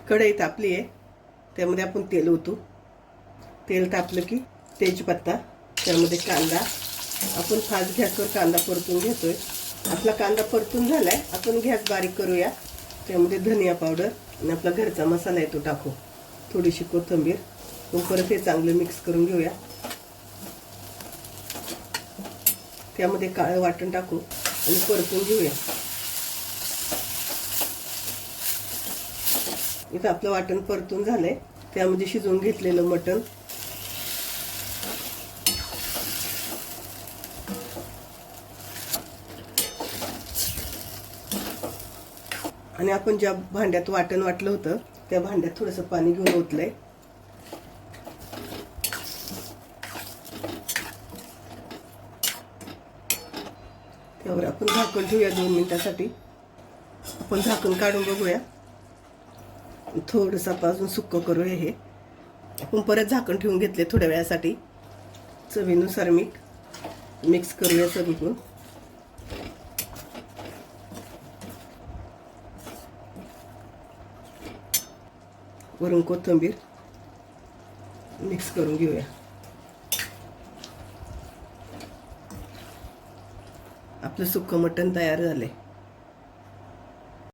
कढई तापली आहे, त्यामध्ये आपण तेल ओतू. तेल तापलं की तेजपत्ता, त्यामध्ये कांदा. आपण फास्ट गॅसवर कांदा परतून घेतोय. आपला कांदा परतून झालाय, आपण गॅस बारीक करूया. त्यामध्ये धनिया पावडर आणि आपला घरचा मसाला आहे तो टाकू. थोडीशी कोथिंबीर. परत हे चांगलं मिक्स करून घेऊया. त्यामध्ये काळं वाटण टाकू आणि परतून घेऊया. इथं आपलं वाटण परतून झालंय, त्यामध्ये शिजवून घेतलेलं मटण. आणि आपण ज्या भांड्यात वाटण वाटलं होतं त्या भांड्यात थोडंसं पाणी घेऊन ओतलंय. त्यावर आपण झाकण ठेवूया 2 मिनिटासाठी. आपण झाकण काढून बघूया. थोडंसं अजून सुक्क करूया हे. आपण परत झाकण ठेवून घेतले थोड्या वेळासाठी. चवीनुसार मीठ मिक्स करूया सगळीकडून. वरून कोथिंबीर मिक्स करून घेऊया. आपलं सुक्क मटण तयार झालंय.